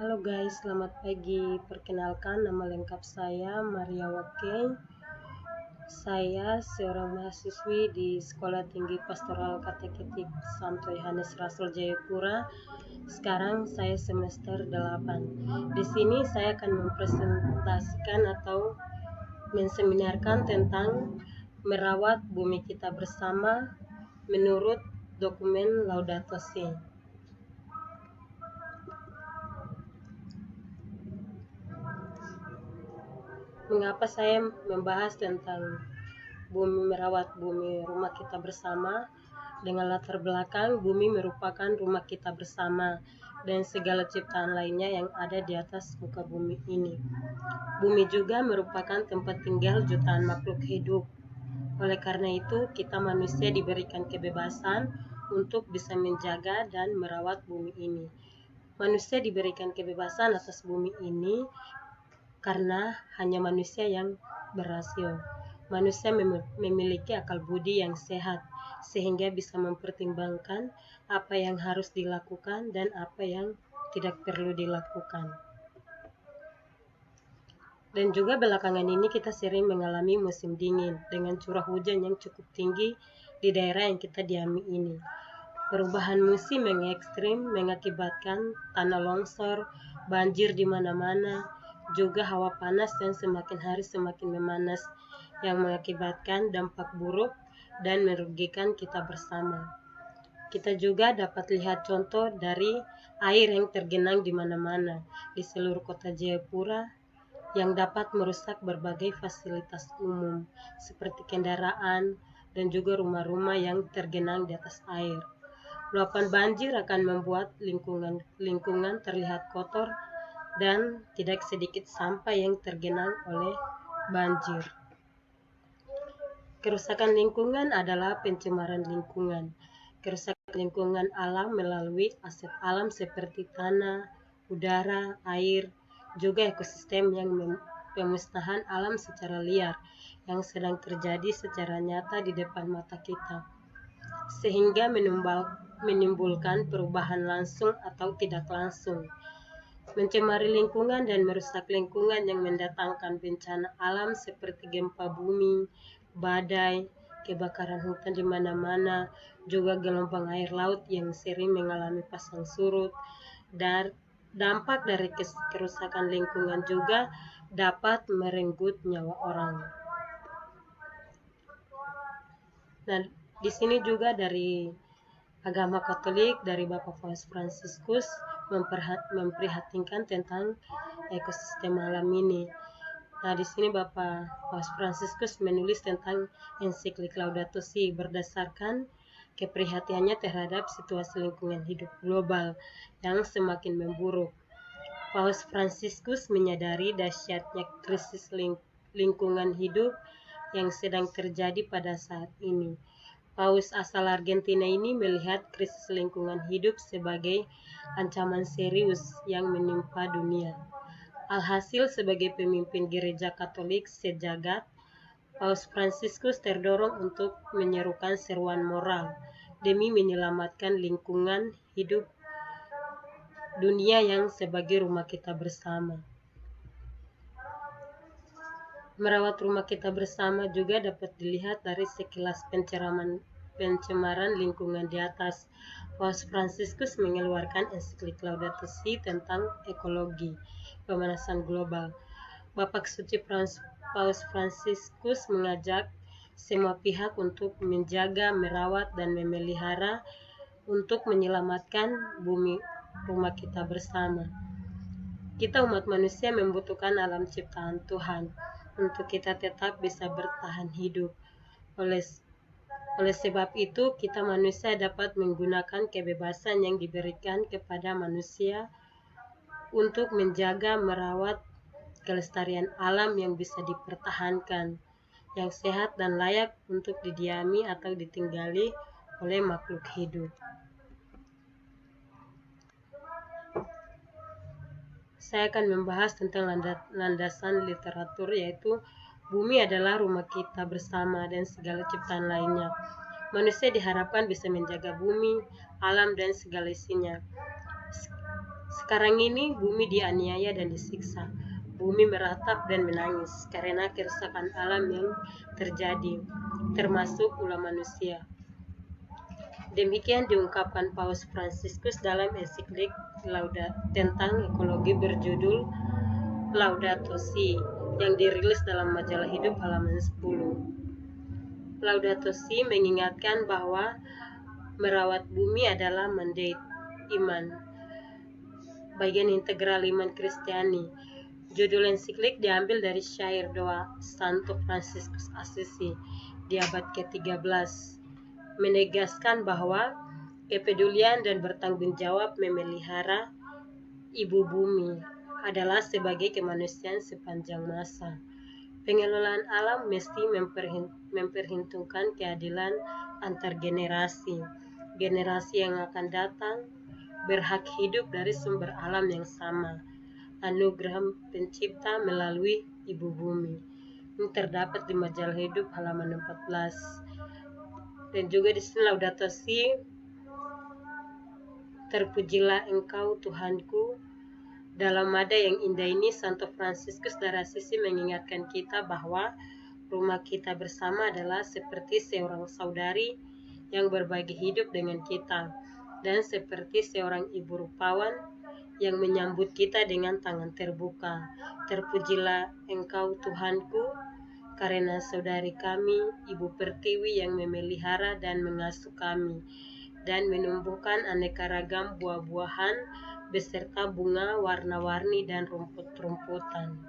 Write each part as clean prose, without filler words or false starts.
Halo guys, selamat pagi. Perkenalkan, nama lengkap saya Maria Wakeng. Saya seorang mahasiswi di Sekolah Tinggi Pastoral Kateketik Santo Yohanes Rasul Jayapura. Sekarang saya semester 8. Di sini saya akan mempresentasikan atau menseminarkan tentang merawat bumi kita bersama menurut dokumen Laudato Si. Mengapa saya membahas tentang merawat bumi rumah kita bersama? Dengan latar belakang bumi merupakan rumah kita bersama dan segala ciptaan lainnya yang ada di atas muka bumi ini. Bumi juga merupakan tempat tinggal jutaan makhluk hidup. Oleh karena itu, kita manusia diberikan kebebasan untuk bisa menjaga dan merawat bumi ini. Manusia diberikan kebebasan atas bumi ini karena hanya manusia yang berhasil. Manusia memiliki akal budi yang sehat, sehingga bisa mempertimbangkan apa yang harus dilakukan dan apa yang tidak perlu dilakukan. Dan juga belakangan ini kita sering mengalami musim dingin dengan curah hujan yang cukup tinggi di daerah yang kita diami ini. Perubahan musim yang ekstrim mengakibatkan tanah longsor, banjir di mana-mana, juga hawa panas yang semakin hari semakin memanas yang mengakibatkan dampak buruk dan merugikan kita bersama. Kita juga dapat lihat contoh dari air yang tergenang di mana-mana di seluruh kota Jayapura yang dapat merusak berbagai fasilitas umum seperti kendaraan dan juga rumah-rumah yang tergenang di atas air. Luapan banjir akan membuat lingkungan terlihat kotor dan tidak sedikit sampah yang tergenang oleh banjir. Kerusakan lingkungan adalah pencemaran lingkungan. Kerusakan lingkungan alam melalui aset alam seperti tanah, udara, air, juga ekosistem yang pemusnahan alam secara liar yang sedang terjadi secara nyata di depan mata kita, sehingga menimbulkan perubahan langsung atau tidak langsung. Mencemari lingkungan dan merusak lingkungan yang mendatangkan bencana alam seperti gempa bumi, badai, kebakaran hutan di mana-mana, juga gelombang air laut yang sering mengalami pasang surut. Dan dampak dari kerusakan lingkungan juga dapat merenggut nyawa orang. Nah, di sini juga dari agama Katolik, dari Bapak Paus Fransiskus memprihatinkan tentang ekosistem alam ini. Nah, di sini Bapak Paus Fransiskus menulis tentang ensiklik Laudato Si berdasarkan keprihatinannya terhadap situasi lingkungan hidup global yang semakin memburuk. Paus Fransiskus menyadari dahsyatnya krisis lingkungan hidup yang sedang terjadi pada saat ini. Paus asal Argentina ini melihat krisis lingkungan hidup sebagai ancaman serius yang menimpa dunia. Alhasil, sebagai pemimpin gereja Katolik sejagat, Paus Fransiskus terdorong untuk menyerukan seruan moral demi menyelamatkan lingkungan hidup dunia yang sebagai rumah kita bersama. Merawat rumah kita bersama juga dapat dilihat dari sekilas pencemaran lingkungan di atas. Paus Fransiskus mengeluarkan ensiklik Laudato Si tentang ekologi, pemanasan global. Bapak Suci Paus Fransiskus mengajak semua pihak untuk menjaga, merawat, dan memelihara untuk menyelamatkan bumi rumah kita bersama. Kita umat manusia membutuhkan alam ciptaan Tuhan untuk kita tetap bisa bertahan hidup. Oleh sebab itu, kita manusia dapat menggunakan kebebasan yang diberikan kepada manusia untuk menjaga, merawat kelestarian alam yang bisa dipertahankan, yang sehat dan layak untuk didiami atau ditinggali oleh makhluk hidup. Saya akan membahas tentang landasan literatur, yaitu bumi adalah rumah kita bersama dan segala ciptaan lainnya. Manusia diharapkan bisa menjaga bumi, alam, dan segala isinya. Sekarang ini bumi dianiaya dan disiksa. Bumi meratap dan menangis karena kerusakan alam yang terjadi, termasuk ulah manusia. Demikian diungkapkan Paus Fransiskus dalam ensiklik tentang ekologi berjudul Laudato Si yang dirilis dalam majalah Hidup halaman 10. Laudato Si mengingatkan bahwa merawat bumi adalah mandate iman, bagian integral iman Kristiani. Judul ensiklik diambil dari syair doa Santo Fransiskus Assisi di abad ke-13, menegaskan bahwa kepedulian dan bertanggung jawab memelihara ibu bumi adalah sebagai kemanusiaan sepanjang masa. Pengelolaan alam mesti memperhitungkan keadilan antar generasi. Generasi yang akan datang berhak hidup dari sumber alam yang sama, anugerah pencipta melalui ibu bumi. Ini terdapat di majalah Hidup halaman 14. Dan juga di sini Laudato Si, terpujilah Engkau Tuhanku. Dalam nada yang indah ini, Santo Fransiskus dari Assisi mengingatkan kita bahwa rumah kita bersama adalah seperti seorang saudari yang berbagi hidup dengan kita, dan seperti seorang ibu rupawan yang menyambut kita dengan tangan terbuka. Terpujilah Engkau Tuhanku, karena saudari kami, Ibu Pertiwi yang memelihara dan mengasuh kami, dan menumbuhkan aneka ragam buah-buahan beserta bunga warna-warni dan rumput-rumputan.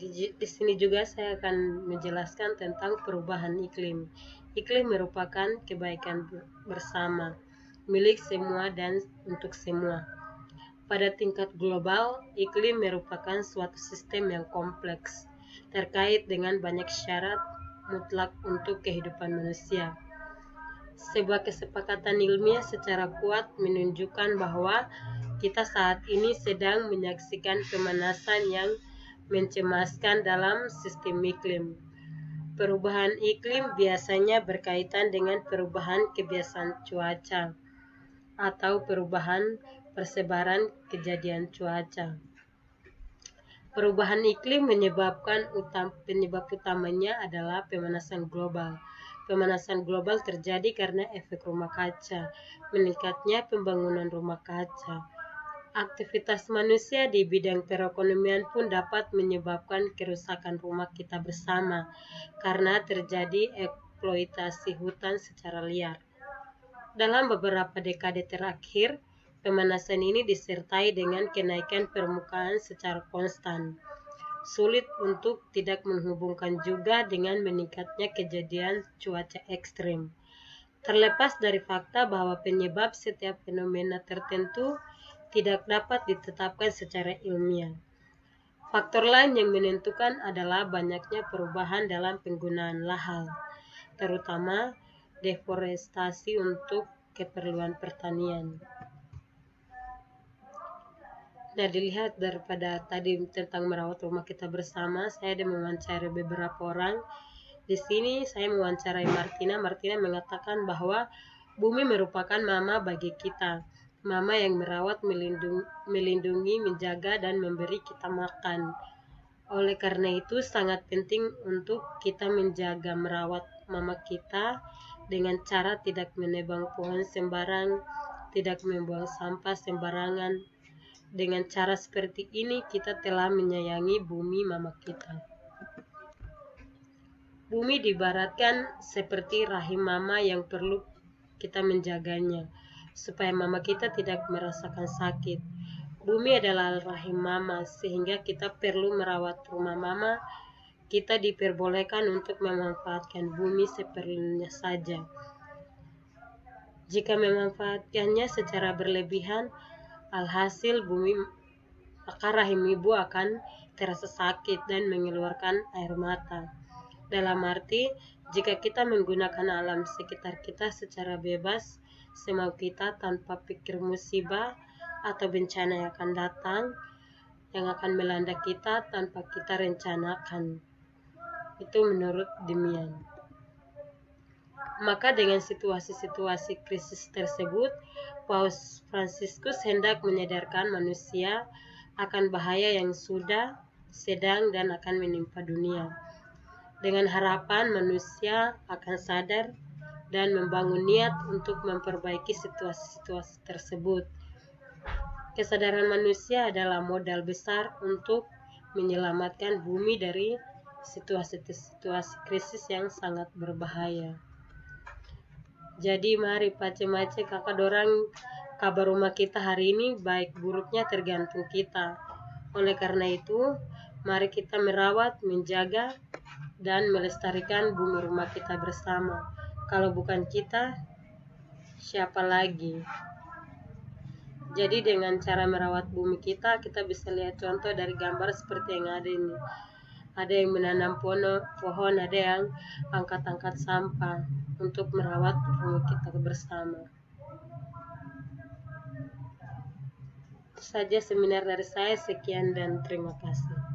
Di sini juga saya akan menjelaskan tentang perubahan iklim. Iklim merupakan kebaikan bersama, milik semua dan untuk semua. Pada tingkat global, iklim merupakan suatu sistem yang kompleks, terkait dengan banyak syarat mutlak untuk kehidupan manusia. Sebuah kesepakatan ilmiah secara kuat menunjukkan bahwa kita saat ini sedang menyaksikan pemanasan yang mencemaskan dalam sistem iklim. Perubahan iklim biasanya berkaitan dengan perubahan kebiasaan cuaca atau perubahan persebaran kejadian cuaca. Perubahan iklim penyebab utamanya adalah pemanasan global. Pemanasan global terjadi karena efek rumah kaca, meningkatnya pembangunan rumah kaca. Aktivitas manusia di bidang perekonomian pun dapat menyebabkan kerusakan rumah kita bersama karena terjadi eksploitasi hutan secara liar. Dalam beberapa dekade terakhir, pemanasan ini disertai dengan kenaikan permukaan secara konstan. Sulit untuk tidak menghubungkan juga dengan meningkatnya kejadian cuaca ekstrim. Terlepas dari fakta bahwa penyebab setiap fenomena tertentu tidak dapat ditetapkan secara ilmiah. Faktor lain yang menentukan adalah banyaknya perubahan dalam penggunaan lahan, terutama deforestasi untuk keperluan pertanian. Nah, dilihat daripada tadi tentang merawat rumah kita bersama, saya ada mewawancarai beberapa orang. Di sini saya mewawancarai Martina. Martina mengatakan bahwa bumi merupakan mama bagi kita. Mama yang merawat, melindungi, menjaga, dan memberi kita makan. Oleh karena itu sangat penting untuk kita menjaga merawat mama kita dengan cara tidak menebang pohon sembarang, tidak membuang sampah sembarangan. Dengan cara seperti ini kita telah menyayangi bumi mama kita. Bumi diibaratkan seperti rahim mama yang perlu kita menjaganya, supaya mama kita tidak merasakan sakit. Bumi adalah rahim mama, sehingga kita perlu merawat rumah mama. Kita diperbolehkan untuk memanfaatkan bumi seperlunya saja. Jika memanfaatkannya secara berlebihan, alhasil maka rahim ibu akan terasa sakit dan mengeluarkan air mata. Dalam arti, jika kita menggunakan alam sekitar kita secara bebas, semau kita tanpa pikir musibah atau bencana yang akan datang, yang akan melanda kita tanpa kita rencanakan. Itu menurut Demian. Maka dengan situasi-situasi krisis tersebut, Paus Fransiskus hendak menyadarkan manusia akan bahaya yang sudah, sedang, dan akan menimpa dunia. Dengan harapan manusia akan sadar dan membangun niat untuk memperbaiki situasi-situasi tersebut. Kesadaran manusia adalah modal besar untuk menyelamatkan bumi dari situasi-situasi krisis yang sangat berbahaya. Jadi mari pace-mace kakak dorang kabar rumah kita hari ini baik buruknya tergantung kita. Oleh karena itu, mari kita merawat, menjaga, dan melestarikan bumi rumah kita bersama. Kalau bukan kita, siapa lagi? Jadi dengan cara merawat bumi kita bisa lihat contoh dari gambar seperti yang ada ini. Ada yang menanam pohon, ada yang angkat-angkat sampah untuk merawat bumi kita bersama. Itu saja seminar dari saya, sekian dan terima kasih.